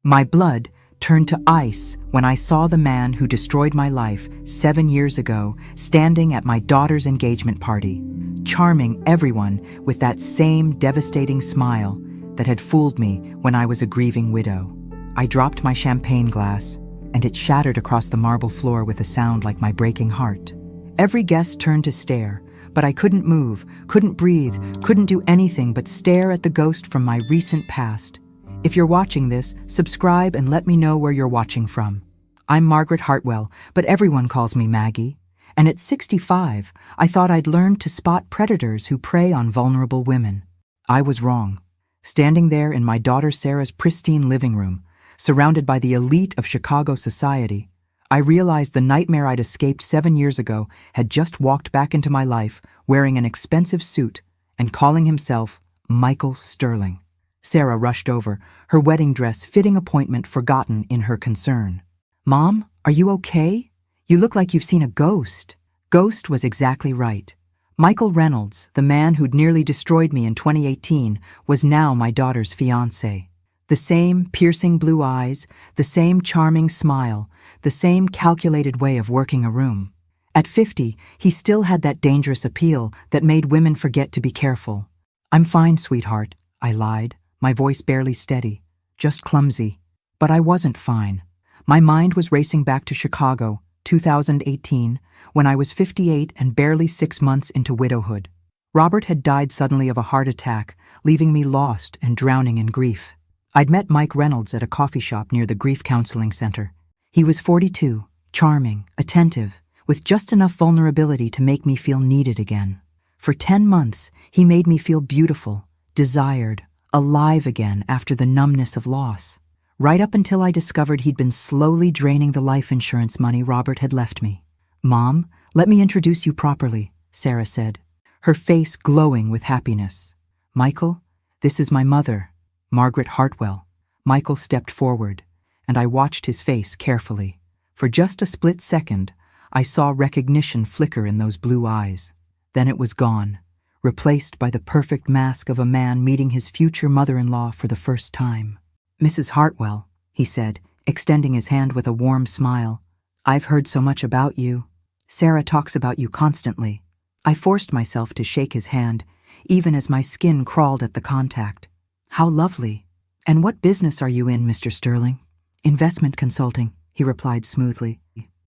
My blood turned to ice when I saw the man who destroyed my life 7 years ago standing at my daughter's engagement party, charming everyone with that same devastating smile that had fooled me when I was a grieving widow. I dropped my champagne glass, and it shattered across the marble floor with a sound like my breaking heart. Every guest turned to stare, but I couldn't move, couldn't breathe, couldn't do anything but stare at the ghost from my recent past. If you're watching this, subscribe and let me know where you're watching from. I'm Margaret Hartwell, but everyone calls me Maggie. And at 65, I thought I'd learned to spot predators who prey on vulnerable women. I was wrong. Standing there in my daughter Sarah's pristine living room, surrounded by the elite of Chicago society, I realized the nightmare I'd escaped 7 years ago had just walked back into my life wearing an expensive suit and calling himself Michael Sterling. Sarah rushed over, her wedding dress fitting appointment forgotten in her concern. "Mom, are you okay? You look like you've seen a ghost." Ghost was exactly right. Michael Reynolds, the man who'd nearly destroyed me in 2018, was now my daughter's fiancé. The same piercing blue eyes, the same charming smile, the same calculated way of working a room. At 50, he still had that dangerous appeal that made women forget to be careful. "I'm fine, sweetheart," I lied, my voice barely steady, just clumsy. But I wasn't fine. My mind was racing back to Chicago, 2018, when I was 58 and barely 6 months into widowhood. Robert had died suddenly of a heart attack, leaving me lost and drowning in grief. I'd met Mike Reynolds at a coffee shop near the Grief Counseling Center. He was 42, charming, attentive, with just enough vulnerability to make me feel needed again. For 10 months, he made me feel beautiful, desired, alive again after the numbness of loss. Right up until I discovered he'd been slowly draining the life insurance money Robert had left me. "Mom, let me introduce you properly," Sarah said, her face glowing with happiness. "Michael, this is my mother, Margaret Hartwell." Michael stepped forward, and I watched his face carefully. For just a split second, I saw recognition flicker in those blue eyes. Then it was gone, replaced by the perfect mask of a man meeting his future mother-in-law for the first time. "Mrs. Hartwell," he said, extending his hand with a warm smile. "I've heard so much about you. Sarah talks about you constantly." I forced myself to shake his hand, even as my skin crawled at the contact. "How lovely. And what business are you in, Mr. Sterling?" "Investment consulting," he replied smoothly.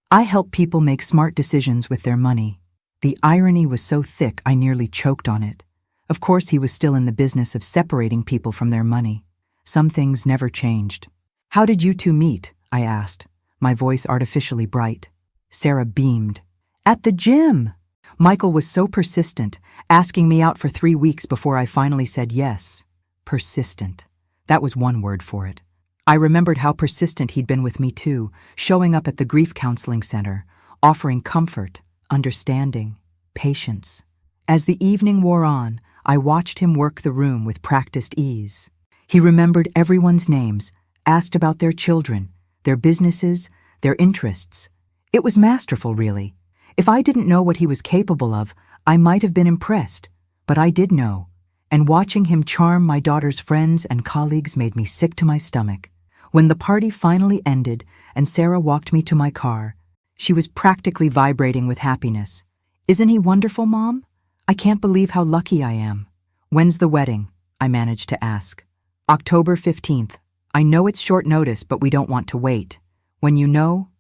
"I help people make smart decisions with their money." The irony was so thick I nearly choked on it. Of course he was still in the business of separating people from their money. Some things never changed. "How did you two meet?" I asked, my voice artificially bright. Sarah beamed. "At the gym!" Michael was so persistent, asking me out for 3 weeks before I finally said yes. Persistent. That was one word for it. I remembered how persistent he'd been with me too, showing up at the Grief Counseling Center, offering comfort, understanding, patience. As the evening wore on, I watched him work the room with practiced ease. He remembered everyone's names, asked about their children, their businesses, their interests. It was masterful, really. If I didn't know what he was capable of, I might have been impressed. But I did know, and watching him charm my daughter's friends and colleagues made me sick to my stomach. When the party finally ended and Sarah walked me to my car, she was practically vibrating with happiness. "Isn't he wonderful, Mom? I can't believe how lucky I am." "When's the wedding?" I managed to ask. "October 15th. I know it's short notice, but we don't want to wait. When you know,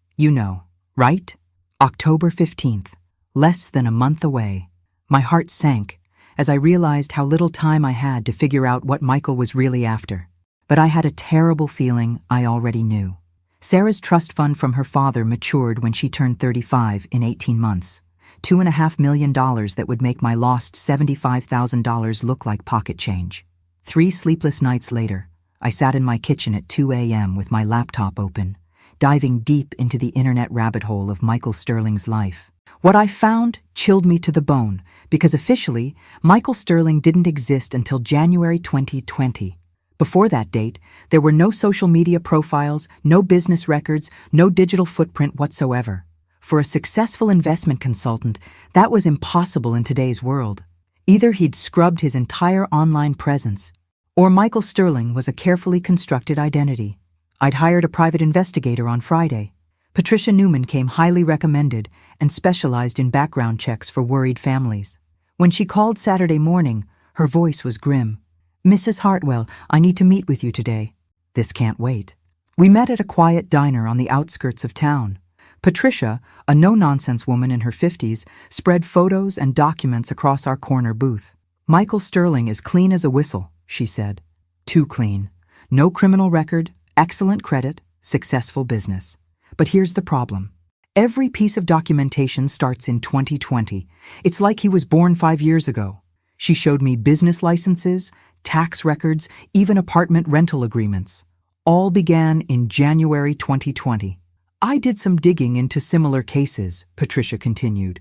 right?" October 15th. Less than a month away. My heart sank as I realized how little time I had to figure out what Michael was really after. But I had a terrible feeling I already knew. Sarah's trust fund from her father matured when she turned 35 in 18 months. $2.5 million that would make my lost $75,000 look like pocket change. 3 sleepless nights later, I sat in my kitchen at 2 a.m. with my laptop open, diving deep into the internet rabbit hole of Michael Sterling's life. What I found chilled me to the bone, because officially, Michael Sterling didn't exist until January 2020. Before that date, there were no social media profiles, no business records, no digital footprint whatsoever. For a successful investment consultant, that was impossible in today's world. Either he'd scrubbed his entire online presence, or Michael Sterling was a carefully constructed identity. I'd hired a private investigator on Friday. Patricia Newman came highly recommended and specialized in background checks for worried families. When she called Saturday morning, her voice was grim. "Mrs. Hartwell, I need to meet with you today." "This can't wait." We met at a quiet diner on the outskirts of town. Patricia, a no-nonsense woman in her 50s, spread photos and documents across our corner booth. "Michael Sterling is clean as a whistle," she said. "Too clean. No criminal record, excellent credit, successful business. But here's the problem. Every piece of documentation starts in 2020. It's like he was born 5 years ago." She showed me business licenses, tax records, even apartment rental agreements. All began in January 2020. "I did some digging into similar cases," Patricia continued.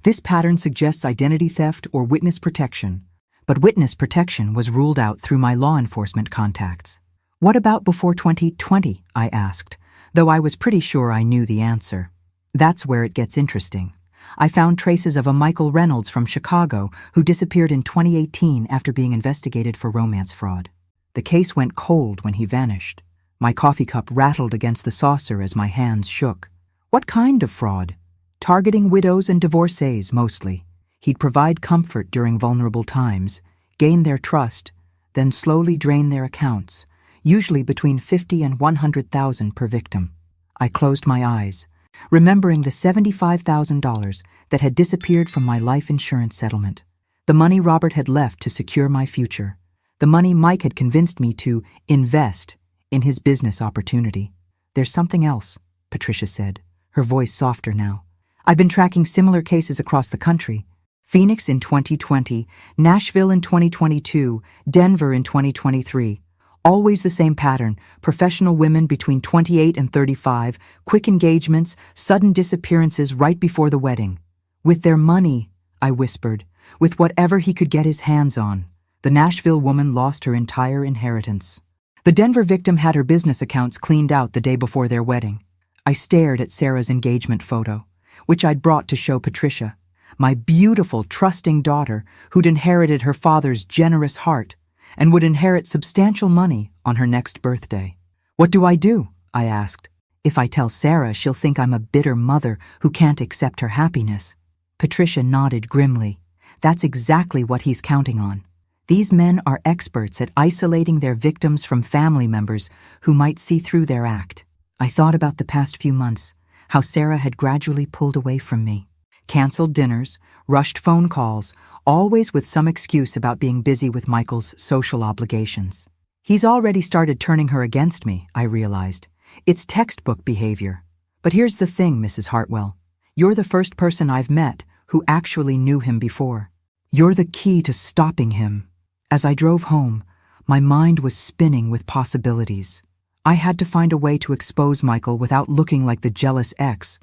"This pattern suggests identity theft or witness protection. But witness protection was ruled out through my law enforcement contacts." "What about before 2020?" I asked, though I was pretty sure I knew the answer. "That's where it gets interesting. I found traces of a Michael Reynolds from Chicago who disappeared in 2018 after being investigated for romance fraud. The case went cold when he vanished. My coffee cup rattled against the saucer as my hands shook. What kind of fraud? Targeting widows and divorcees, mostly. He'd provide comfort during vulnerable times, gain their trust, then slowly drain their accounts, usually between $50,000 and $100,000 per victim. I closed my eyes, remembering the $75,000 that had disappeared from my life insurance settlement. The money Robert had left to secure my future. The money Mike had convinced me to invest in his business opportunity. "There's something else," Patricia said, her voice softer now. "I've been tracking similar cases across the country. Phoenix in 2020, Nashville in 2022, Denver in 2023. Always the same pattern: professional women between 28 and 35, quick engagements, sudden disappearances right before the wedding. With their money," I whispered, "with whatever he could get his hands on." The Nashville woman lost her entire inheritance. The Denver victim had her business accounts cleaned out the day before their wedding. I stared at Sarah's engagement photo, which I'd brought to show Patricia, my beautiful, trusting daughter who'd inherited her father's generous heart and would inherit substantial money on her next birthday. "What do I do?" I asked. "If I tell Sarah, she'll think I'm a bitter mother who can't accept her happiness." Patricia nodded grimly. "That's exactly what he's counting on. These men are experts at isolating their victims from family members who might see through their act." I thought about the past few months, how Sarah had gradually pulled away from me. Canceled dinners, rushed phone calls, always with some excuse about being busy with Michael's social obligations. He's already started turning her against me, I realized. It's textbook behavior. But here's the thing, Mrs. Hartwell. You're the first person I've met who actually knew him before. You're the key to stopping him. As I drove home, my mind was spinning with possibilities. I had to find a way to expose Michael without looking like the jealous ex.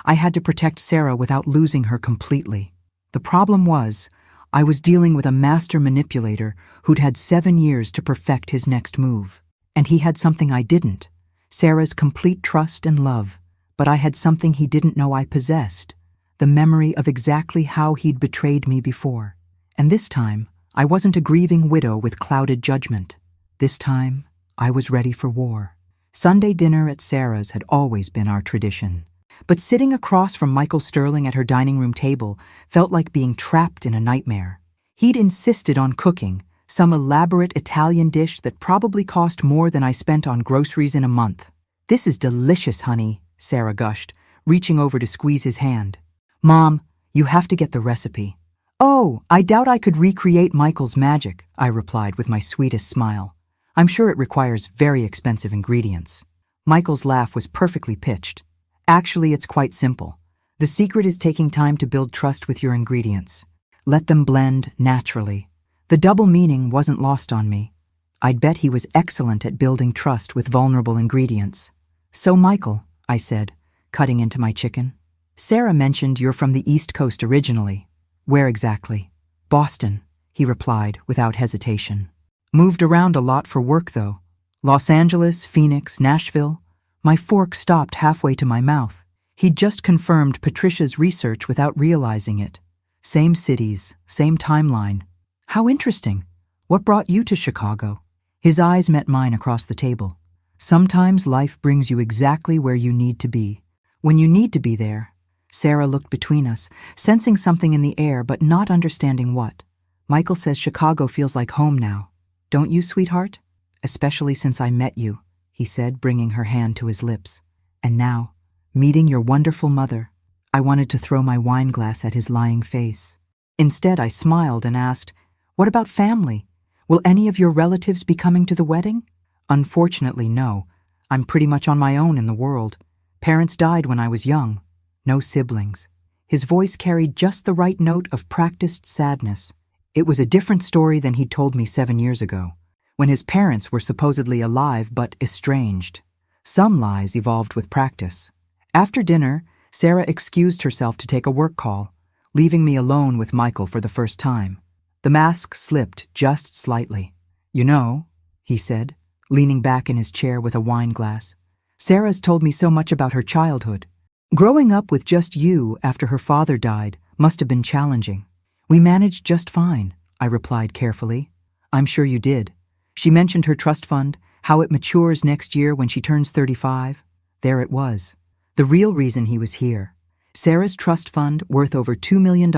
I had to protect Sarah without losing her completely. The problem was, I was dealing with a master manipulator who'd had 7 years to perfect his next move. And he had something I didn't: Sarah's complete trust and love. But I had something he didn't know I possessed: the memory of exactly how he'd betrayed me before. And this time, I wasn't a grieving widow with clouded judgment. This time, I was ready for war. Sunday dinner at Sarah's had always been our tradition. But sitting across from Michael Sterling at her dining room table felt like being trapped in a nightmare. He'd insisted on cooking some elaborate Italian dish that probably cost more than I spent on groceries in a month. "This is delicious, honey," Sarah gushed, reaching over to squeeze his hand. "Mom, you have to get the recipe." "Oh, I doubt I could recreate Michael's magic," I replied with my sweetest smile. "I'm sure it requires very expensive ingredients." Michael's laugh was perfectly pitched. "Actually, it's quite simple. The secret is taking time to build trust with your ingredients. Let them blend naturally." The double meaning wasn't lost on me. I'd bet he was excellent at building trust with vulnerable ingredients. "So, Michael," I said, cutting into my chicken, "Sarah mentioned you're from the East Coast originally. Where exactly?" "Boston," he replied without hesitation. "Moved around a lot for work, though. Los Angeles, Phoenix, Nashville." My fork stopped halfway to my mouth. He'd just confirmed Patricia's research without realizing it. Same cities, same timeline. "How interesting. What brought you to Chicago?" His eyes met mine across the table. Sometimes life brings you exactly where you need to be, when you need to be there. Sarah looked between us, sensing something in the air but not understanding what. Michael says Chicago feels like home now. Don't you, sweetheart? Especially since I met you, he said, bringing her hand to his lips. And now, meeting your wonderful mother. I wanted to throw my wine glass at his lying face. Instead, I smiled and asked, "What about family? Will any of your relatives be coming to the wedding?" Unfortunately, no. I'm pretty much on my own in the world. Parents died when I was young. No siblings. His voice carried just the right note of practiced sadness. It was a different story than he'd told me 7 years ago, when his parents were supposedly alive but estranged. Some lies evolved with practice. After dinner, Sarah excused herself to take a work call, leaving me alone with Michael for the first time. The mask slipped just slightly. "You know," he said, leaning back in his chair with a wine glass, "Sarah's told me so much about her childhood. Growing up with just you after her father died must have been challenging." "We managed just fine," I replied carefully. "I'm sure you did. She mentioned her trust fund, how it matures next year when she turns 35. There it was. The real reason he was here. Sarah's trust fund worth over $2 million,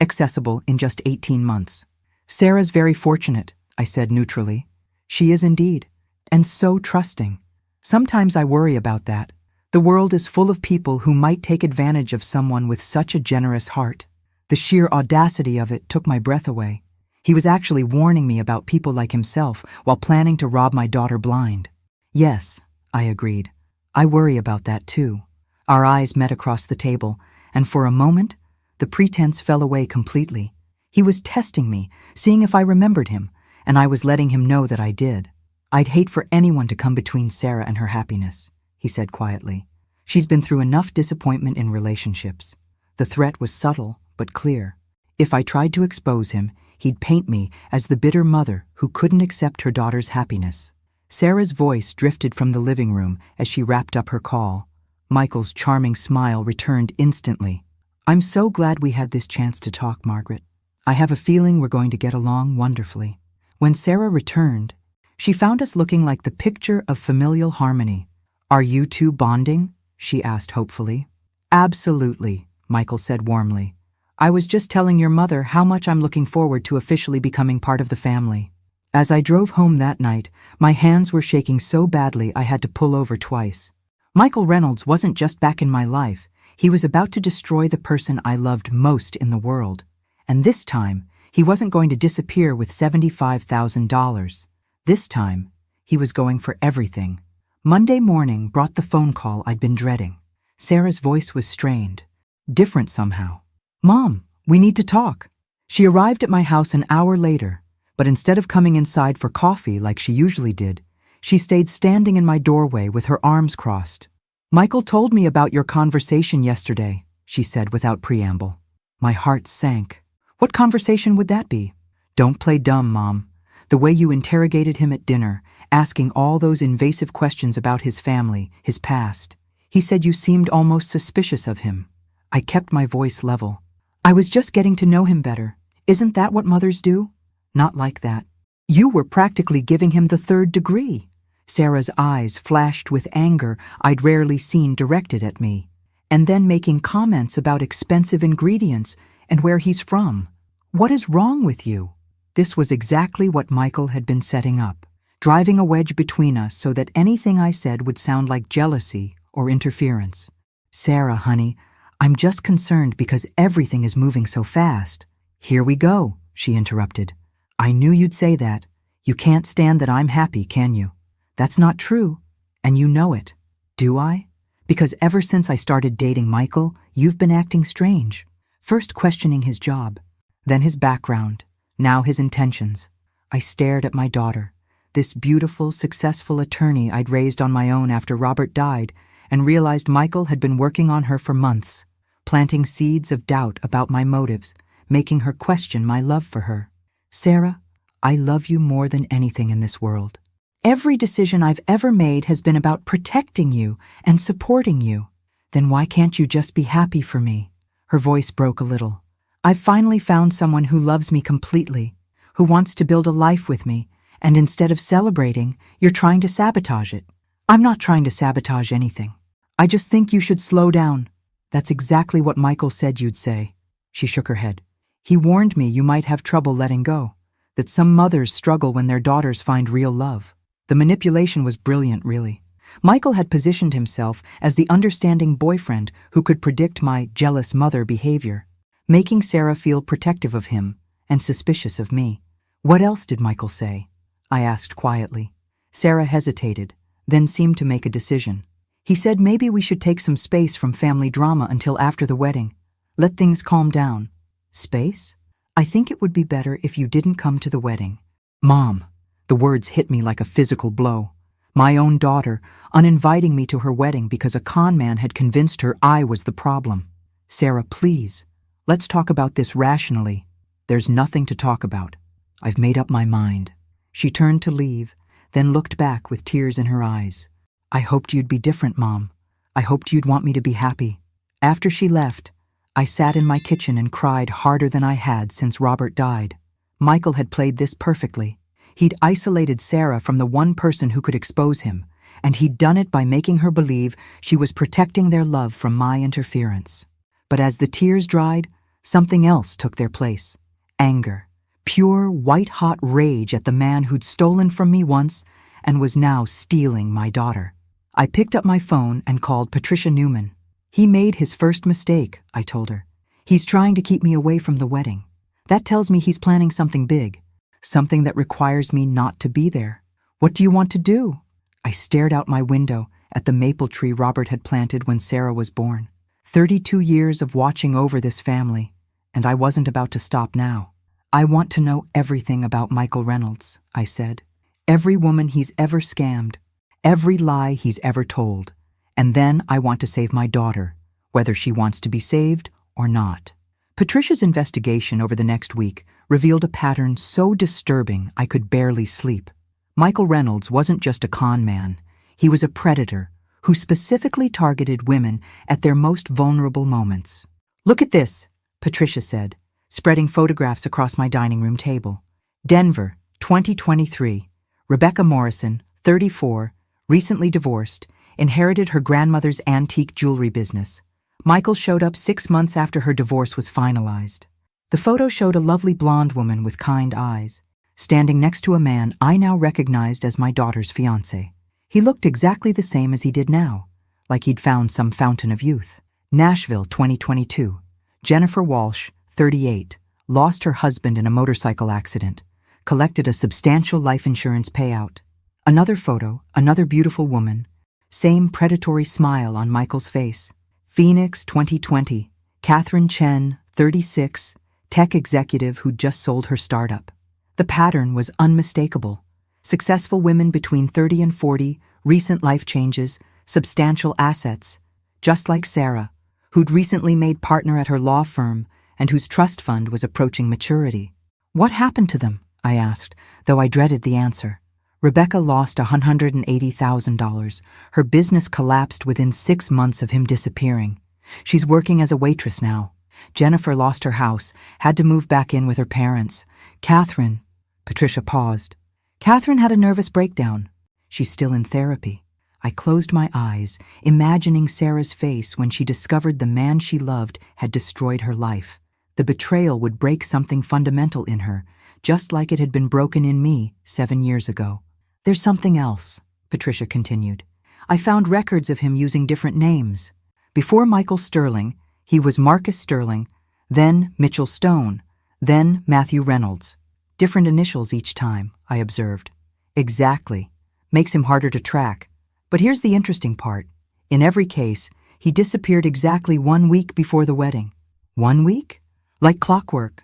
accessible in just 18 months. "Sarah's very fortunate," I said neutrally. "She is indeed, and so trusting. Sometimes I worry about that. The world is full of people who might take advantage of someone with such a generous heart." The sheer audacity of it took my breath away. He was actually warning me about people like himself while planning to rob my daughter blind. "Yes," I agreed. "I worry about that too." Our eyes met across the table, and for a moment, the pretense fell away completely. He was testing me, seeing if I remembered him, and I was letting him know that I did. "I'd hate for anyone to come between Sarah and her happiness," he said quietly. "She's been through enough disappointment in relationships." The threat was subtle, but clear. If I tried to expose him, he'd paint me as the bitter mother who couldn't accept her daughter's happiness. Sarah's voice drifted from the living room as she wrapped up her call. Michael's charming smile returned instantly. "I'm so glad we had this chance to talk, Margaret. I have a feeling we're going to get along wonderfully." When Sarah returned, she found us looking like the picture of familial harmony. "Are you two bonding?" she asked hopefully. "Absolutely," Michael said warmly. "I was just telling your mother how much I'm looking forward to officially becoming part of the family." As I drove home that night, my hands were shaking so badly I had to pull over twice. Michael Reynolds wasn't just back in my life. He was about to destroy the person I loved most in the world. And this time, he wasn't going to disappear with $75,000. This time, he was going for everything. Monday morning brought the phone call I'd been dreading. Sarah's voice was strained, different somehow. "Mom, we need to talk." She arrived at my house an hour later, but instead of coming inside for coffee like she usually did, she stayed standing in my doorway with her arms crossed. "Michael told me about your conversation yesterday," she said without preamble. My heart sank. "What conversation would that be?" "Don't play dumb, Mom. The way you interrogated him at dinner, asking all those invasive questions about his family, his past. He said you seemed almost suspicious of him." I kept my voice level. "I was just getting to know him better. Isn't that what mothers do?" "Not like that. You were practically giving him the 3rd degree." Sarah's eyes flashed with anger I'd rarely seen directed at me, and then making comments about expensive ingredients and where he's from. "What is wrong with you?" This was exactly what Michael had been setting up, driving a wedge between us so that anything I said would sound like jealousy or interference. "Sarah, honey, I'm just concerned because everything is moving so fast." "Here we go," she interrupted. "I knew you'd say that. You can't stand that I'm happy, can you? That's not true, and you know it." "Do I? Because ever since I started dating Michael, you've been acting strange. First questioning his job, then his background, now his intentions." I stared at my daughter, this beautiful, successful attorney I'd raised on my own after Robert died, and realized Michael had been working on her for months, planting seeds of doubt about my motives, making her question my love for her. "Sarah, I love you more than anything in this world. Every decision I've ever made has been about protecting you and supporting you. Then why can't you just be happy for me?" Her voice broke a little. "I've finally found someone who loves me completely, who wants to build a life with me, And instead of celebrating, you're trying to sabotage it. I'm not trying to sabotage anything. I just think you should slow down. That's exactly what Michael said you'd say. She shook her head. He warned me you might have trouble letting go, that some mothers struggle when their daughters find real love. The manipulation was brilliant, really. Michael had positioned himself as the understanding boyfriend who could predict my jealous mother behavior, making Sarah feel protective of him and suspicious of me. What else did Michael say? I asked quietly. Sarah hesitated, then seemed to make a decision. He said maybe we should take some space from family drama until after the wedding. Let things calm down. Space? I think it would be better if you didn't come to the wedding. Mom, the words hit me like a physical blow. My own daughter, uninviting me to her wedding because a con man had convinced her I was the problem. Sarah, please, let's talk about this rationally. There's nothing to talk about. I've made up my mind. She turned to leave, then looked back with tears in her eyes. I hoped you'd be different, Mom. I hoped you'd want me to be happy. After she left, I sat in my kitchen and cried harder than I had since Robert died. Michael had played this perfectly. He'd isolated Sarah from the one person who could expose him, and he'd done it by making her believe she was protecting their love from my interference. But as the tears dried, something else took their place. Anger. Pure, white-hot rage at the man who'd stolen from me once and was now stealing my daughter. I picked up my phone and called Patricia Newman. He made his first mistake, I told her. He's trying to keep me away from the wedding. That tells me he's planning something big, something that requires me not to be there. What do you want to do? I stared out my window at the maple tree Robert had planted when Sarah was born. 32 years of watching over this family, and I wasn't about to stop now. I want to know everything about Michael Reynolds, I said. Every woman he's ever scammed, every lie he's ever told. And then I want to save my daughter, whether she wants to be saved or not. Patricia's investigation over the next week revealed a pattern so disturbing I could barely sleep. Michael Reynolds wasn't just a con man. He was a predator who specifically targeted women at their most vulnerable moments. Look at this, Patricia said, spreading photographs across my dining room table. Denver, 2023. Rebecca Morrison, 34, recently divorced, inherited her grandmother's antique jewelry business. Michael showed up 6 months after her divorce was finalized. The photo showed a lovely blonde woman with kind eyes, standing next to a man I now recognized as my daughter's fiancé. He looked exactly the same as he did now, like he'd found some fountain of youth. Nashville, 2022. Jennifer Walsh, 38, lost her husband in a motorcycle accident, collected a substantial life insurance payout. Another photo, another beautiful woman, same predatory smile on Michael's face. Phoenix, 2020, Catherine Chen, 36, tech executive who'd just sold her startup. The pattern was unmistakable. Successful women between 30 and 40, recent life changes, substantial assets, just like Sarah, who'd recently made partner at her law firm and whose trust fund was approaching maturity. What happened to them? I asked, though I dreaded the answer. Rebecca lost $180,000. Her business collapsed within 6 months of him disappearing. She's working as a waitress now. Jennifer lost her house, had to move back in with her parents. Catherine, Patricia paused. Catherine had a nervous breakdown. She's still in therapy. I closed my eyes, imagining Sarah's face when she discovered the man she loved had destroyed her life. The betrayal would break something fundamental in her, just like it had been broken in me 7 years ago. There's something else, Patricia continued. I found records of him using different names. Before Michael Sterling, he was Marcus Sterling, then Mitchell Stone, then Matthew Reynolds. Different initials each time, I observed. Exactly. Makes him harder to track. But here's the interesting part. In every case, he disappeared exactly 1 week before the wedding. 1 week? Like clockwork.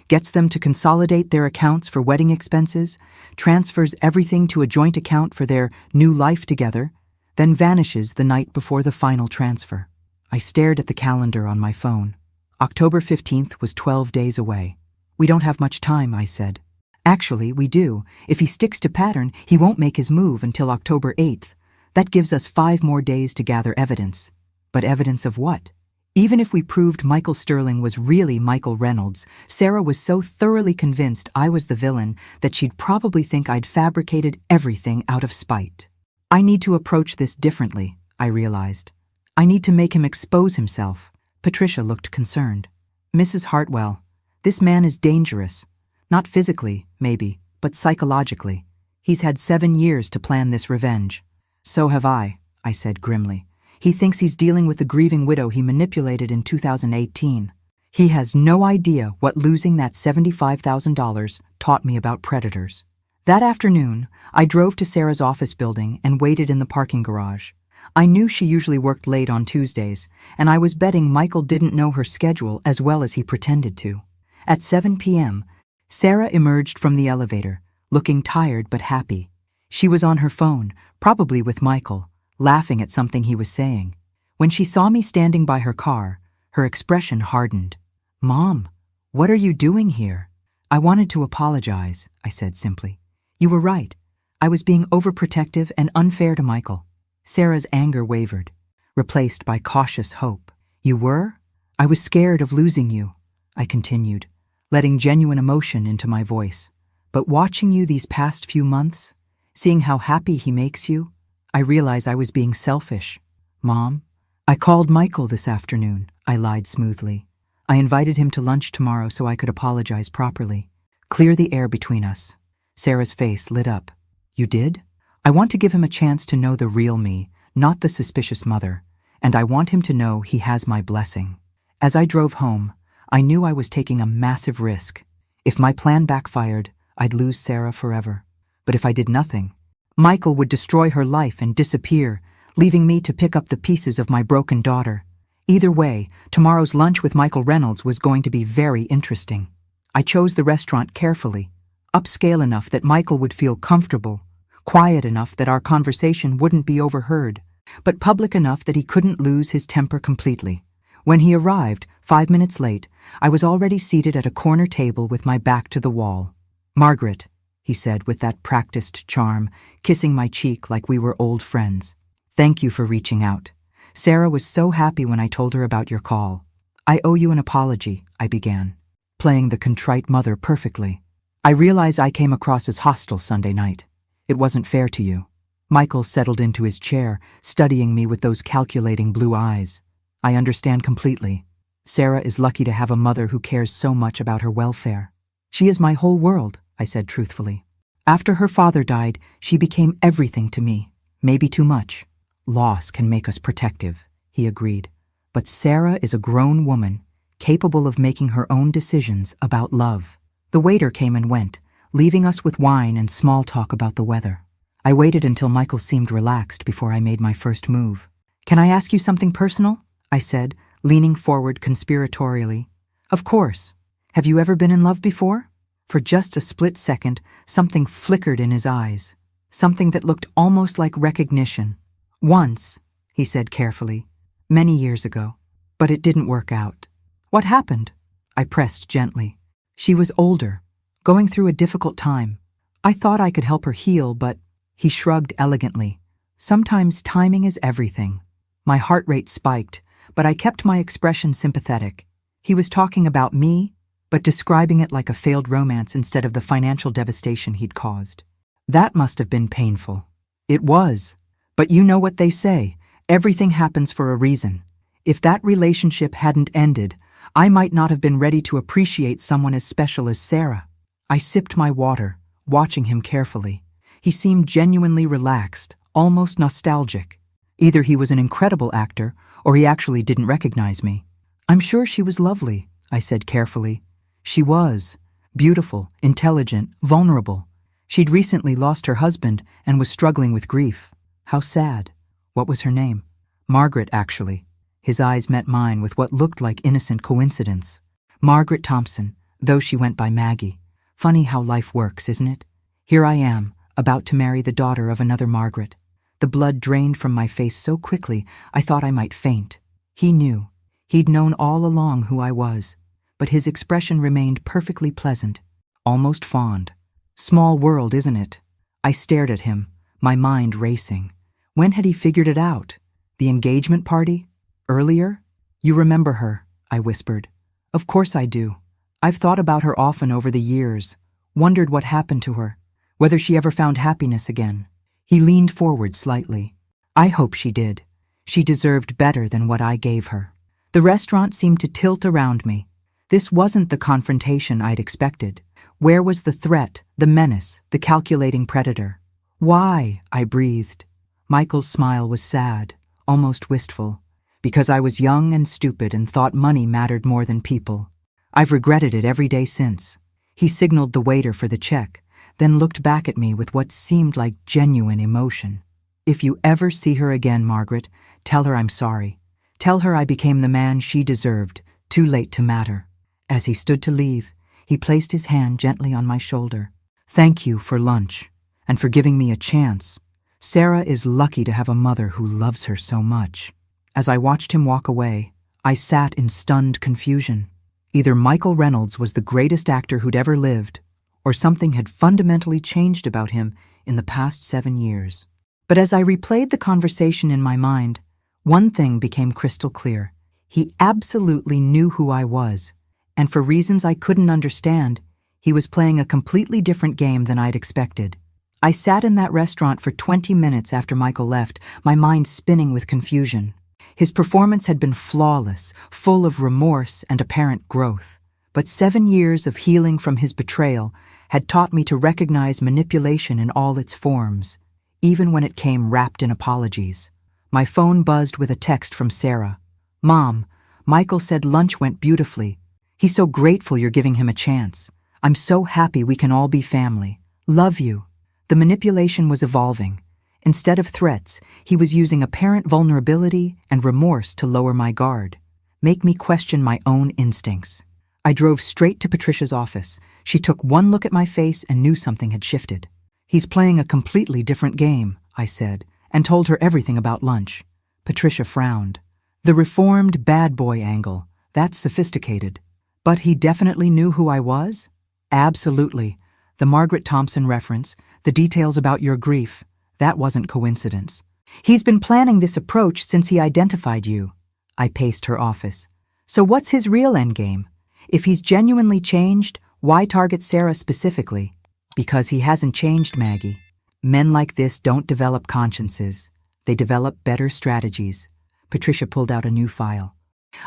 Gets them to consolidate their accounts for wedding expenses, transfers everything to a joint account for their new life together, then vanishes the night before the final transfer. I stared at the calendar on my phone. October 15th was 12 days away. We don't have much time, I said. Actually, we do. If he sticks to pattern, he won't make his move until October 8th. That gives us 5 more days to gather evidence. But evidence of what? Even if we proved Michael Sterling was really Michael Reynolds, Sarah was so thoroughly convinced I was the villain that she'd probably think I'd fabricated everything out of spite. I need to approach this differently, I realized. I need to make him expose himself. Patricia looked concerned. Mrs. Hartwell, this man is dangerous. Not physically, maybe, but psychologically. He's had 7 years to plan this revenge. So have I said grimly. He thinks he's dealing with the grieving widow he manipulated in 2018. He has no idea what losing that $75,000 taught me about predators. That afternoon, I drove to Sarah's office building and waited in the parking garage. I knew she usually worked late on Tuesdays, and I was betting Michael didn't know her schedule as well as he pretended to. At 7 p.m., Sarah emerged from the elevator, looking tired but happy. She was on her phone, probably with Michael, laughing at something he was saying. When she saw me standing by her car, her expression hardened. "Mom, what are you doing here?" "I wanted to apologize," I said simply. "You were right. I was being overprotective and unfair to Michael." Sarah's anger wavered, replaced by cautious hope. "You were? I was scared of losing you," I continued, letting genuine emotion into my voice. "But watching you these past few months, seeing how happy he makes you, I realize I was being selfish." "Mom, I called Michael this afternoon," I lied smoothly. "I invited him to lunch tomorrow so I could apologize properly. Clear the air between us." Sarah's face lit up. "You did? I want to give him a chance to know the real me, not the suspicious mother, and I want him to know he has my blessing." As I drove home, I knew I was taking a massive risk. If my plan backfired, I'd lose Sarah forever. But if I did nothing, Michael would destroy her life and disappear, leaving me to pick up the pieces of my broken daughter. Either way, tomorrow's lunch with Michael Reynolds was going to be very interesting. I chose the restaurant carefully, upscale enough that Michael would feel comfortable, quiet enough that our conversation wouldn't be overheard, but public enough that he couldn't lose his temper completely. When he arrived, 5 minutes late, I was already seated at a corner table with my back to the wall. "Margaret," he said with that practiced charm, kissing my cheek like we were old friends. "Thank you for reaching out. Sarah was so happy when I told her about your call. I owe you an apology," I began, playing the contrite mother perfectly. "I realize I came across as hostile Sunday night. It wasn't fair to you." Michael settled into his chair, studying me with those calculating blue eyes. "I understand completely. Sarah is lucky to have a mother who cares so much about her welfare. She is my whole world," I said truthfully. "After her father died, she became everything to me, maybe too much." "Loss can make us protective," he agreed. "But Sarah is a grown woman, capable of making her own decisions about love." The waiter came and went, leaving us with wine and small talk about the weather. I waited until Michael seemed relaxed before I made my first move. "Can I ask you something personal?" I said, leaning forward conspiratorially. "Of course. Have you ever been in love before?" For just a split second, something flickered in his eyes, something that looked almost like recognition. "Once," he said carefully, "many years ago, but it didn't work out." "What happened?" I pressed gently. "She was older, going through a difficult time. I thought I could help her heal, but—" He shrugged elegantly. "Sometimes timing is everything." My heart rate spiked, but I kept my expression sympathetic. He was talking about me, but describing it like a failed romance instead of the financial devastation he'd caused. That must have been painful. It was. But you know what they say, everything happens for a reason. If that relationship hadn't ended, I might not have been ready to appreciate someone as special as Sarah. I sipped my water, watching him carefully. He seemed genuinely relaxed, almost nostalgic. Either he was an incredible actor, or he actually didn't recognize me. "I'm sure she was lovely," I said carefully. "She was. Beautiful, intelligent, vulnerable. She'd recently lost her husband and was struggling with grief. How sad." "What was her name?" "Margaret, actually." His eyes met mine with what looked like innocent coincidence. "Margaret Thompson, though she went by Maggie. Funny how life works, isn't it? Here I am, about to marry the daughter of another Margaret." The blood drained from my face so quickly I thought I might faint. He knew. He'd known all along who I was, but his expression remained perfectly pleasant, almost fond. Small world, isn't it? I stared at him, my mind racing. When had he figured it out? The engagement party? Earlier? You remember her, I whispered. Of course I do. I've thought about her often over the years, wondered what happened to her, whether she ever found happiness again. He leaned forward slightly. I hope she did. She deserved better than what I gave her. The restaurant seemed to tilt around me. This wasn't the confrontation I'd expected. Where was the threat, the menace, the calculating predator? Why? I breathed. Michael's smile was sad, almost wistful. Because I was young and stupid and thought money mattered more than people. I've regretted it every day since. He signaled the waiter for the check, then looked back at me with what seemed like genuine emotion. If you ever see her again, Margaret, tell her I'm sorry. Tell her I became the man she deserved, too late to matter. As he stood to leave, he placed his hand gently on my shoulder. Thank you for lunch, and for giving me a chance. Sarah is lucky to have a mother who loves her so much. As I watched him walk away, I sat in stunned confusion. Either Michael Reynolds was the greatest actor who'd ever lived, or something had fundamentally changed about him in the past 7 years. But as I replayed the conversation in my mind, one thing became crystal clear. He absolutely knew who I was, and for reasons I couldn't understand, he was playing a completely different game than I'd expected. I sat in that restaurant for 20 minutes after Michael left, my mind spinning with confusion. His performance had been flawless, full of remorse and apparent growth. But 7 years of healing from his betrayal had taught me to recognize manipulation in all its forms, even when it came wrapped in apologies. My phone buzzed with a text from Sarah. Mom, Michael said lunch went beautifully. He's so grateful you're giving him a chance. I'm so happy we can all be family. Love you. The manipulation was evolving. Instead of threats, he was using apparent vulnerability and remorse to lower my guard, make me question my own instincts. I drove straight to Patricia's office. She took one look at my face and knew something had shifted. He's playing a completely different game, I said, and told her everything about lunch. Patricia frowned. The reformed bad boy angle, that's sophisticated. But he definitely knew who I was? Absolutely. The Margaret Thompson reference, the details about your grief. That wasn't coincidence. He's been planning this approach since he identified you. I paced her office. So what's his real endgame? If he's genuinely changed, why target Sarah specifically? Because he hasn't changed, Maggie. Men like this don't develop consciences. They develop better strategies. Patricia pulled out a new file.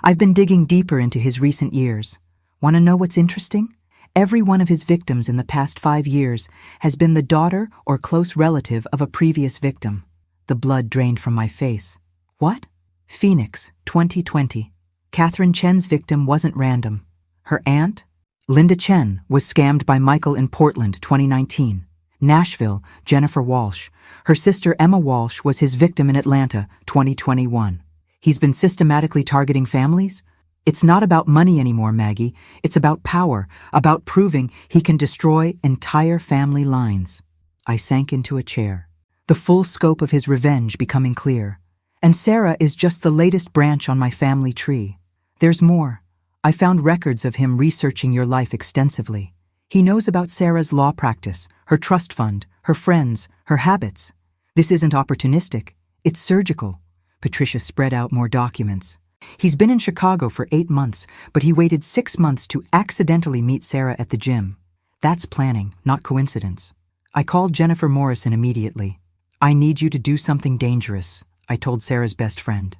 I've been digging deeper into his recent years. Want to know what's interesting? Every one of his victims in the past 5 years has been the daughter or close relative of a previous victim. The blood drained from my face. What? Phoenix, 2020. Catherine Chen's victim wasn't random. Her aunt, Linda Chen, was scammed by Michael in Portland, 2019. Nashville, Jennifer Walsh. Her sister Emma Walsh was his victim in Atlanta, 2021. He's been systematically targeting families? It's not about money anymore, Maggie. It's about power, about proving he can destroy entire family lines. I sank into a chair, the full scope of his revenge becoming clear. And Sarah is just the latest branch on my family tree. There's more. I found records of him researching your life extensively. He knows about Sarah's law practice, her trust fund, her friends, her habits. This isn't opportunistic. It's surgical. Patricia spread out more documents. He's been in Chicago for 8 months, but he waited 6 months to accidentally meet Sarah at the gym. That's planning, not coincidence. I called Jennifer Morrison immediately. I need you to do something dangerous, I told Sarah's best friend.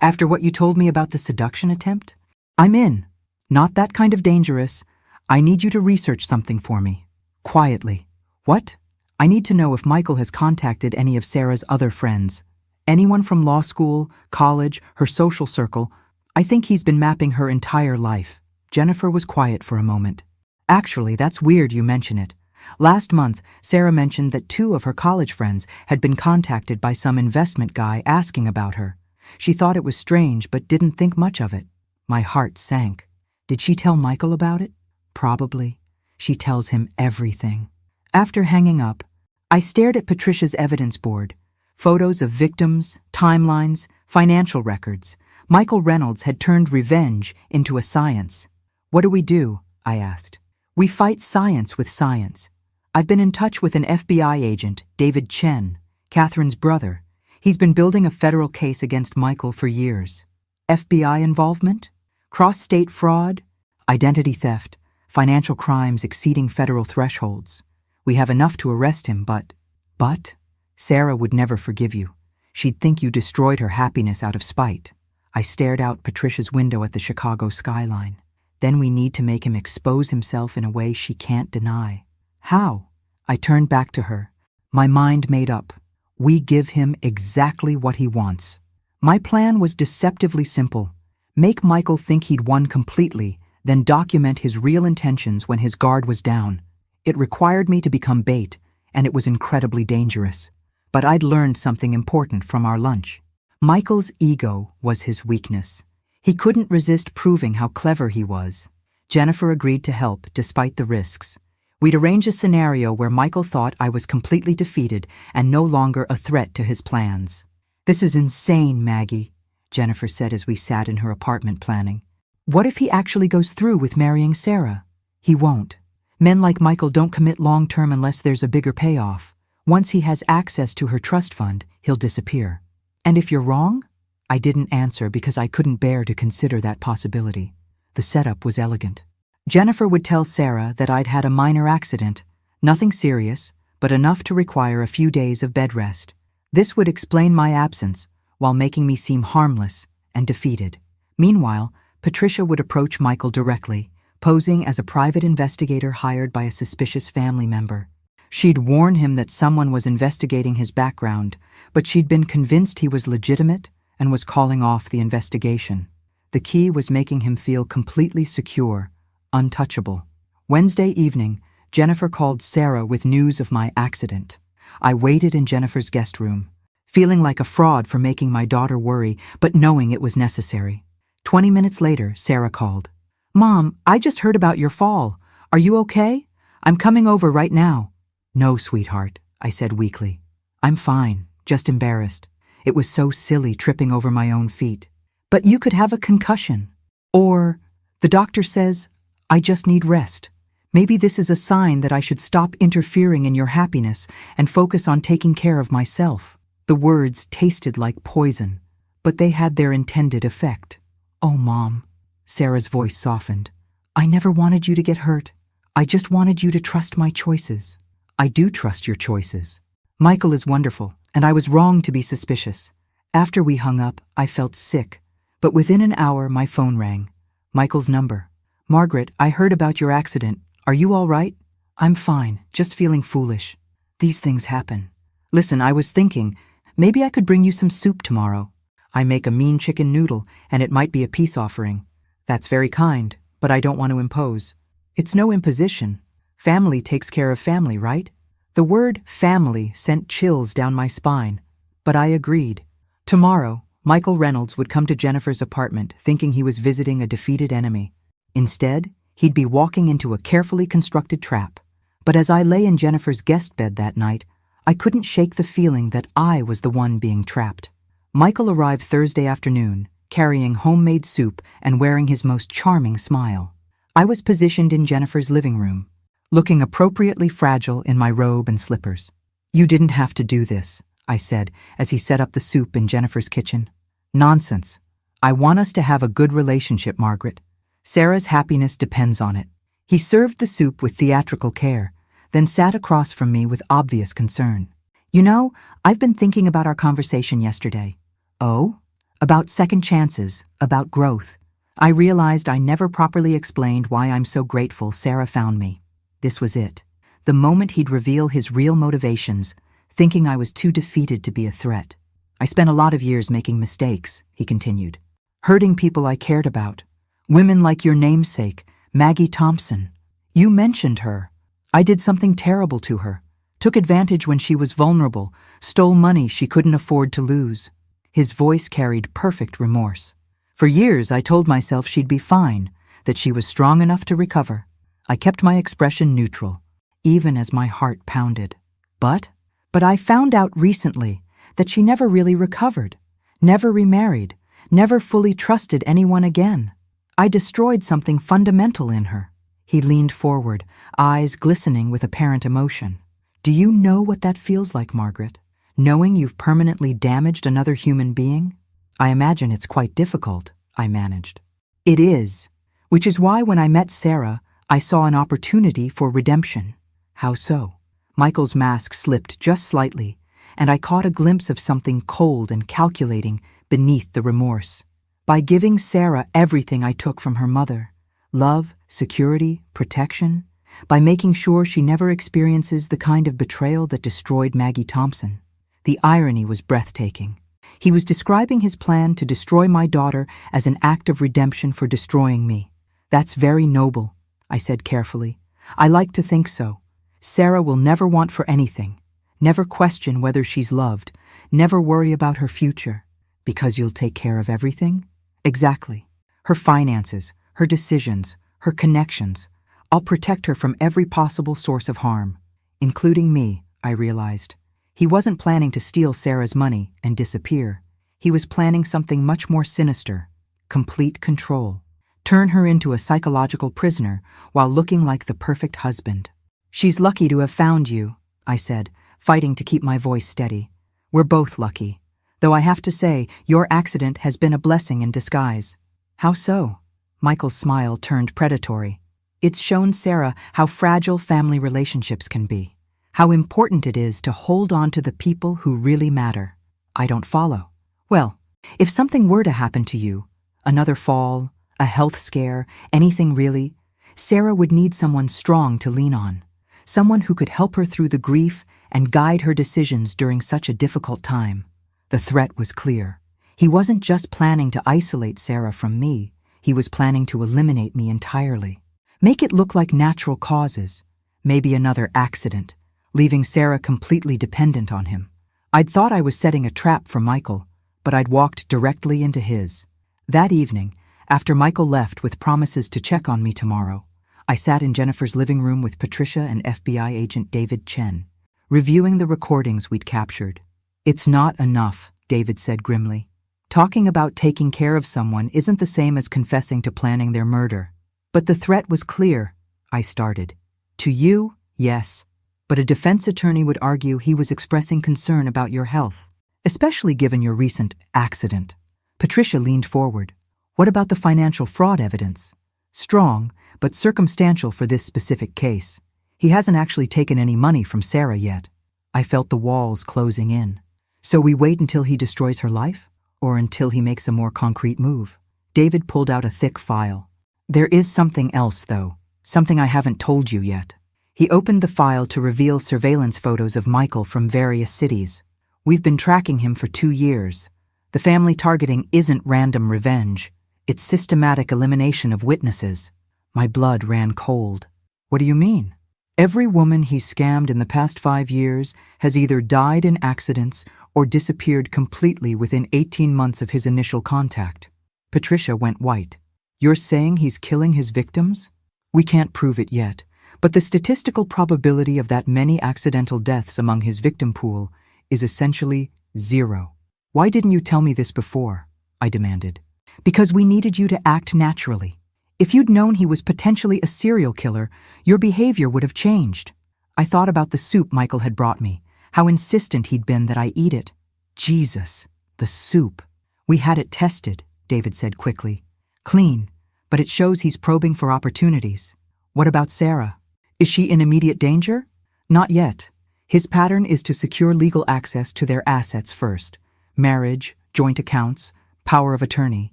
After what you told me about the seduction attempt? I'm in. Not that kind of dangerous. I need you to research something for me. Quietly. What? I need to know if Michael has contacted any of Sarah's other friends. Anyone from law school, college, her social circle. I think he's been mapping her entire life. Jennifer was quiet for a moment. Actually, that's weird you mention it. Last month, Sarah mentioned that 2 of her college friends had been contacted by some investment guy asking about her. She thought it was strange but didn't think much of it. My heart sank. Did she tell Michael about it? Probably. She tells him everything. After hanging up, I stared at Patricia's evidence board. Photos of victims, timelines, financial records. Michael Reynolds had turned revenge into a science. What do we do? I asked. We fight science with science. I've been in touch with an FBI agent, David Chen, Catherine's brother. He's been building a federal case against Michael for years. FBI involvement? Cross-state fraud? Identity theft? Financial crimes exceeding federal thresholds? We have enough to arrest him, but Sarah would never forgive you. She'd think you destroyed her happiness out of spite. I stared out Patricia's window at the Chicago skyline. Then we need to make him expose himself in a way she can't deny. How? I turned back to her, my mind made up. We give him exactly what he wants. My plan was deceptively simple. Make Michael think he'd won completely, then document his real intentions when his guard was down. It required me to become bait, and it was incredibly dangerous. But I'd learned something important from our lunch. Michael's ego was his weakness. He couldn't resist proving how clever he was. Jennifer agreed to help despite the risks. We'd arrange a scenario where Michael thought I was completely defeated and no longer a threat to his plans. "This is insane, Maggie," Jennifer said as we sat in her apartment planning. "What if he actually goes through with marrying Sarah?" "He won't. Men like Michael don't commit long-term unless there's a bigger payoff. Once he has access to her trust fund, he'll disappear." "And if you're wrong?" I didn't answer because I couldn't bear to consider that possibility. The setup was elegant. Jennifer would tell Sarah that I'd had a minor accident, nothing serious, but enough to require a few days of bed rest. This would explain my absence, while making me seem harmless and defeated. Meanwhile, Patricia would approach Michael directly, posing as a private investigator hired by a suspicious family member. She'd warn him that someone was investigating his background, but she'd been convinced he was legitimate and was calling off the investigation. The key was making him feel completely secure, untouchable. Wednesday evening, Jennifer called Sarah with news of my accident. I waited in Jennifer's guest room, feeling like a fraud for making my daughter worry, but knowing it was necessary. 20 minutes later, Sarah called. "Mom, I just heard about your fall. Are you okay? I'm coming over right now." "No, sweetheart," I said weakly. "I'm fine, just embarrassed. It was so silly tripping over my own feet." "But you could have a concussion. Or, the doctor says, I just need rest. Maybe this is a sign that I should stop interfering in your happiness and focus on taking care of myself." The words tasted like poison, but they had their intended effect. "Oh, Mom," Sarah's voice softened. "I never wanted you to get hurt. I just wanted you to trust my choices." "I do trust your choices. Michael is wonderful, and I was wrong to be suspicious." After we hung up, I felt sick, but within an hour my phone rang. Michael's number. "Margaret, I heard about your accident. Are you all right?" "I'm fine, just feeling foolish. These things happen. Listen, I was thinking, maybe I could bring you some soup tomorrow. I make a mean chicken noodle, and it might be a peace offering." "That's very kind, but I don't want to impose." "It's no imposition. Family takes care of family, right?" The word family sent chills down my spine, but I agreed. Tomorrow, Michael Reynolds would come to Jennifer's apartment thinking he was visiting a defeated enemy. Instead, he'd be walking into a carefully constructed trap. But as I lay in Jennifer's guest bed that night, I couldn't shake the feeling that I was the one being trapped. Michael arrived Thursday afternoon, carrying homemade soup and wearing his most charming smile. I was positioned in Jennifer's living room, looking appropriately fragile in my robe and slippers. "You didn't have to do this," I said as he set up the soup in Jennifer's kitchen. "Nonsense. I want us to have a good relationship, Margaret. Sarah's happiness depends on it." He served the soup with theatrical care, then sat across from me with obvious concern. "You know, I've been thinking about our conversation yesterday." "Oh?" "About second chances, about growth. I realized I never properly explained why I'm so grateful Sarah found me. This was it. The moment he'd reveal his real motivations, thinking I was too defeated to be a threat. "I spent a lot of years making mistakes," he continued. "Hurting people I cared about. Women like your namesake, Maggie Thompson. You mentioned her. I did something terrible to her. Took advantage when she was vulnerable, stole money she couldn't afford to lose." His voice carried perfect remorse. "For years I told myself she'd be fine, that she was strong enough to recover. I kept my expression neutral, even as my heart pounded. But I found out recently that she never really recovered, never remarried, never fully trusted anyone again. I destroyed something fundamental in her." He leaned forward, eyes glistening with apparent emotion. "Do you know what that feels like, Margaret? Knowing you've permanently damaged another human being? I imagine it's quite difficult." I managed. It is, which is why when I met Sarah, I saw an opportunity for redemption. How so? Michael's mask slipped just slightly, and I caught a glimpse of something cold and calculating beneath the remorse. By giving Sarah everything I took from her mother, love, security, protection, by making sure she never experiences the kind of betrayal that destroyed Maggie Thompson. The irony was breathtaking. He was describing his plan to destroy my daughter as an act of redemption for destroying me. That's very noble, I said carefully. I like to think so. Sarah will never want for anything, never question whether she's loved, never worry about her future. Because you'll take care of everything? Exactly. Her finances, her decisions, her connections. I'll protect her from every possible source of harm, including me, I realized. He wasn't planning to steal Sarah's money and disappear. He was planning something much more sinister, complete control. Turn her into a psychological prisoner while looking like the perfect husband. She's lucky to have found you, I said, fighting to keep my voice steady. We're both lucky. Though I have to say, your accident has been a blessing in disguise. How so? Michael's smile turned predatory. It's shown Sarah how fragile family relationships can be, how important it is to hold on to the people who really matter. I don't follow. Well, if something were to happen to you, another fall, a health scare, anything really, Sarah would need someone strong to lean on, someone who could help her through the grief and guide her decisions during such a difficult time. The threat was clear. He wasn't just planning to isolate Sarah from me, he was planning to eliminate me entirely. Make it look like natural causes, maybe another accident, leaving Sarah completely dependent on him. I'd thought I was setting a trap for Michael, but I'd walked directly into his. That evening, after Michael left with promises to check on me tomorrow, I sat in Jennifer's living room with Patricia and FBI agent David Chen, reviewing the recordings we'd captured. It's not enough, David said grimly. Talking about taking care of someone isn't the same as confessing to planning their murder. But the threat was clear, I started. To you, yes, but a defense attorney would argue he was expressing concern about your health, especially given your recent accident. Patricia leaned forward. What about the financial fraud evidence? Strong, but circumstantial for this specific case. He hasn't actually taken any money from Sarah yet. I felt the walls closing in. So we wait until he destroys her life? Or until he makes a more concrete move? David pulled out a thick file. There is something else, though. Something I haven't told you yet. He opened the file to reveal surveillance photos of Michael from various cities. We've been tracking him for 2 years. The family targeting isn't random revenge. It's systematic elimination of witnesses. My blood ran cold. What do you mean? Every woman he's scammed in the past 5 years has either died in accidents or disappeared completely within 18 months of his initial contact. Patricia went white. You're saying he's killing his victims? We can't prove it yet, but the statistical probability of that many accidental deaths among his victim pool is essentially 0. Why didn't you tell me this before? I demanded. Because we needed you to act naturally. If you'd known he was potentially a serial killer, your behavior would have changed. I thought about the soup Michael had brought me, how insistent he'd been that I eat it. Jesus, the soup. We had it tested, David said quickly. Clean, but it shows he's probing for opportunities. What about Sarah? Is she in immediate danger? Not yet. His pattern is to secure legal access to their assets first. Marriage, joint accounts, power of attorney.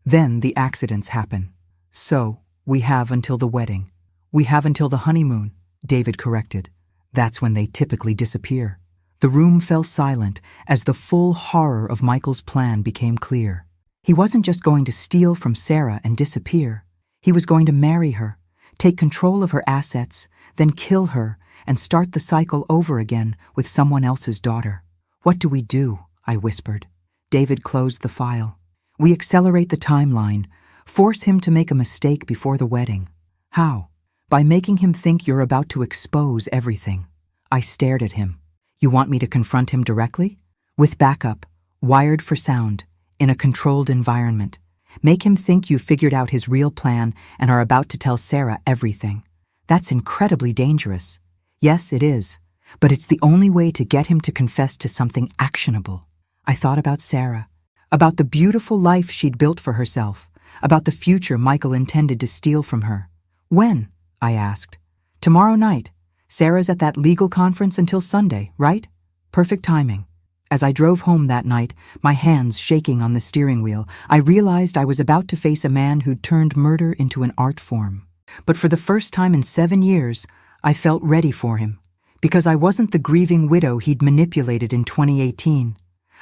Then the accidents happen. So, we have until the wedding. We have until the honeymoon, David corrected. That's when they typically disappear. The room fell silent as the full horror of Michael's plan became clear. He wasn't just going to steal from Sarah and disappear. He was going to marry her, take control of her assets, then kill her and start the cycle over again with someone else's daughter. What do we do? I whispered. David closed the file. We accelerate the timeline, force him to make a mistake before the wedding. How? By making him think you're about to expose everything. I stared at him. You want me to confront him directly? With backup, wired for sound, in a controlled environment. Make him think you figured out his real plan and are about to tell Sarah everything. That's incredibly dangerous. Yes, it is. But it's the only way to get him to confess to something actionable. I thought about Sarah, about the beautiful life she'd built for herself, about the future Michael intended to steal from her. When? I asked. Tomorrow night. Sarah's at that legal conference until Sunday, right? Perfect timing. As I drove home that night, my hands shaking on the steering wheel, I realized I was about to face a man who'd turned murder into an art form. But for the first time in 7 years, I felt ready for him. Because I wasn't the grieving widow he'd manipulated in 2018.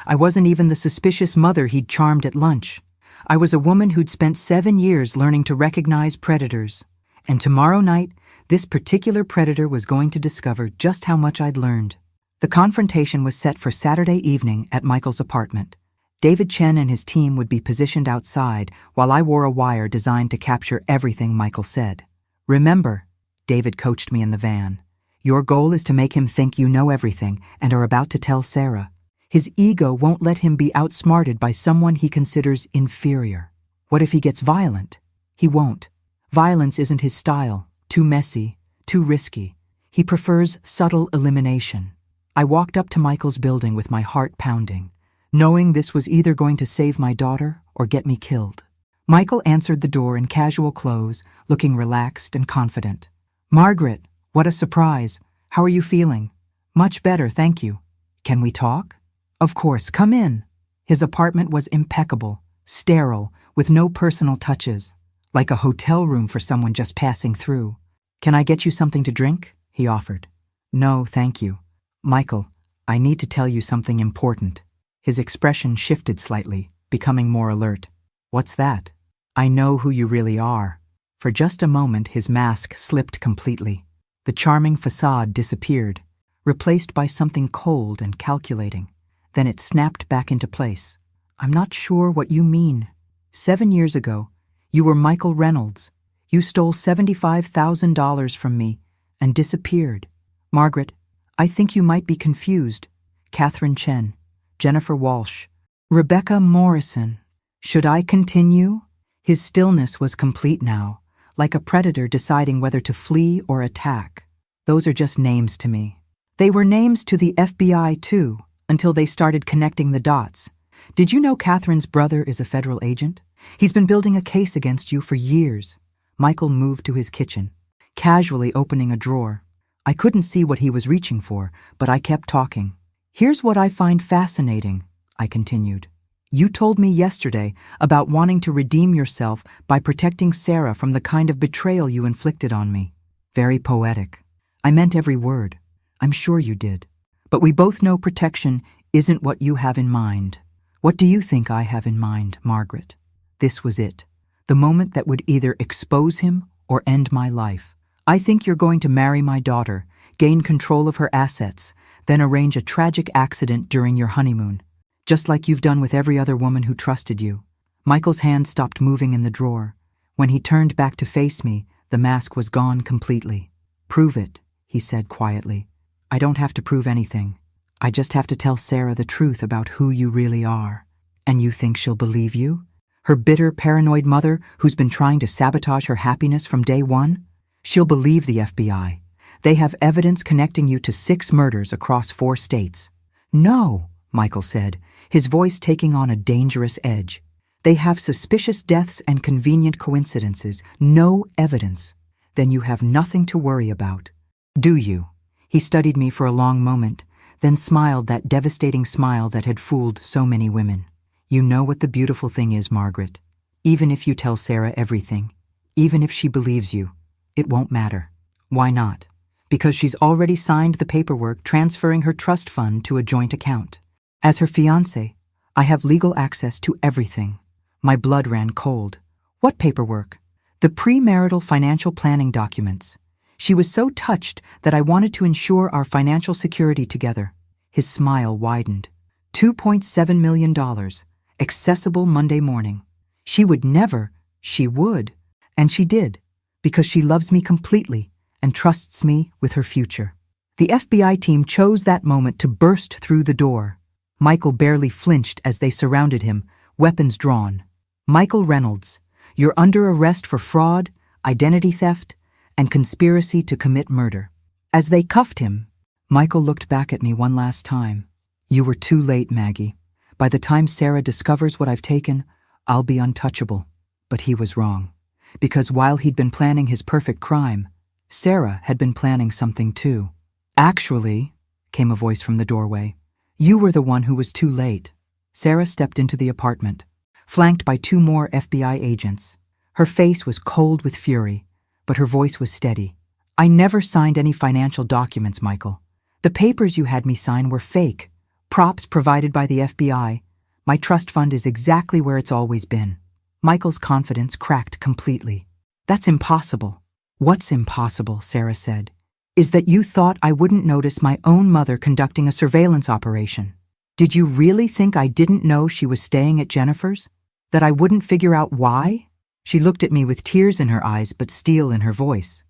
I wasn't even the suspicious mother he'd charmed at lunch. I was a woman who'd spent 7 years learning to recognize predators. And tomorrow night, this particular predator was going to discover just how much I'd learned. The confrontation was set for Saturday evening at Michael's apartment. David Chen and his team would be positioned outside while I wore a wire designed to capture everything Michael said. Remember, David coached me in the van, your goal is to make him think you know everything and are about to tell Sarah. His ego won't let him be outsmarted by someone he considers inferior. What if he gets violent? He won't. Violence isn't his style, too messy, too risky. He prefers subtle elimination. I walked up to Michael's building with my heart pounding, knowing this was either going to save my daughter or get me killed. Michael answered the door in casual clothes, looking relaxed and confident. Margaret, what a surprise. How are you feeling? Much better, thank you. Can we talk? Of course, come in. His apartment was impeccable, sterile, with no personal touches, like a hotel room for someone just passing through. Can I get you something to drink? He offered. No, thank you. Michael, I need to tell you something important. His expression shifted slightly, becoming more alert. What's that? I know who you really are. For just a moment, his mask slipped completely. The charming facade disappeared, replaced by something cold and calculating. Then it snapped back into place. I'm not sure what you mean. 7 years ago, you were Michael Reynolds. You stole $75,000 from me and disappeared. Margaret, I think you might be confused. Catherine Chen, Jennifer Walsh, Rebecca Morrison. Should I continue? His stillness was complete now, like a predator deciding whether to flee or attack. Those are just names to me. They were names to the FBI too, until they started connecting the dots. Did you know Catherine's brother is a federal agent? He's been building a case against you for years. Michael moved to his kitchen, casually opening a drawer. I couldn't see what he was reaching for, but I kept talking. Here's what I find fascinating, I continued. You told me yesterday about wanting to redeem yourself by protecting Sarah from the kind of betrayal you inflicted on me. Very poetic. I meant every word. I'm sure you did. But we both know protection isn't what you have in mind. What do you think I have in mind, Margaret? This was it. The moment that would either expose him or end my life. I think you're going to marry my daughter, gain control of her assets, then arrange a tragic accident during your honeymoon, just like you've done with every other woman who trusted you. Michael's hand stopped moving in the drawer. When he turned back to face me, the mask was gone completely. Prove it, he said quietly. I don't have to prove anything. I just have to tell Sarah the truth about who you really are. And you think she'll believe you? Her bitter, paranoid mother who's been trying to sabotage her happiness from day one? She'll believe the FBI. They have evidence connecting you to 6 murders across 4 states. No, Michael said, his voice taking on a dangerous edge. They have suspicious deaths and convenient coincidences, no evidence. Then you have nothing to worry about. Do you? He studied me for a long moment, then smiled that devastating smile that had fooled so many women. You know what the beautiful thing is, Margaret. Even if you tell Sarah everything, even if she believes you, it won't matter. Why not? Because she's already signed the paperwork transferring her trust fund to a joint account. As her fiancé, I have legal access to everything. My blood ran cold. What paperwork? The premarital financial planning documents. She was so touched that I wanted to ensure our financial security together. His smile widened. $2.7 million. Accessible Monday morning. She would never. She would. And she did. Because she loves me completely and trusts me with her future. The FBI team chose that moment to burst through the door. Michael barely flinched as they surrounded him, weapons drawn. Michael Reynolds, you're under arrest for fraud, identity theft, and conspiracy to commit murder. As they cuffed him, Michael looked back at me one last time. You were too late, Maggie. By the time Sarah discovers what I've taken, I'll be untouchable. But he was wrong, because while he'd been planning his perfect crime, Sarah had been planning something too. "Actually," came a voice from the doorway, "you were the one who was too late." Sarah stepped into the apartment, flanked by 2 more FBI agents. Her face was cold with fury, but her voice was steady. "I never signed any financial documents, Michael. The papers you had me sign were fake, props provided by the FBI. My trust fund is exactly where it's always been." Michael's confidence cracked completely. "That's impossible." "What's impossible," Sarah said, "is that you thought I wouldn't notice my own mother conducting a surveillance operation. Did you really think I didn't know she was staying at Jennifer's? That I wouldn't figure out why?" She looked at me with tears in her eyes but steel in her voice.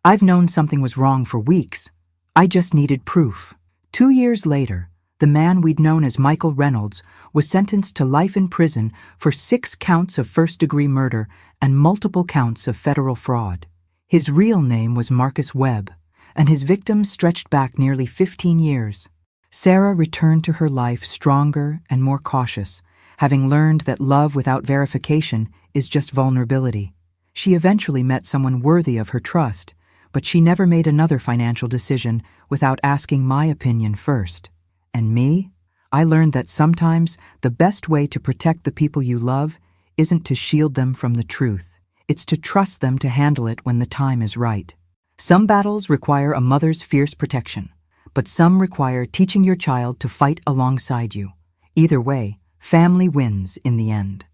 "I've known something was wrong for weeks. I just needed proof." 2 years later, the man we'd known as Michael Reynolds was sentenced to life in prison for 6 counts of first-degree murder and multiple counts of federal fraud. His real name was Marcus Webb, and his victims stretched back nearly 15 years. Sarah returned to her life stronger and more cautious, having learned that love without verification is just vulnerability. She eventually met someone worthy of her trust, but she never made another financial decision without asking my opinion first. And me? I learned that sometimes the best way to protect the people you love isn't to shield them from the truth. It's to trust them to handle it when the time is right. Some battles require a mother's fierce protection, but some require teaching your child to fight alongside you. Either way, family wins in the end.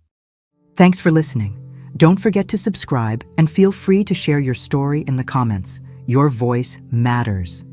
Thanks for listening. Don't forget to subscribe and feel free to share your story in the comments. Your voice matters.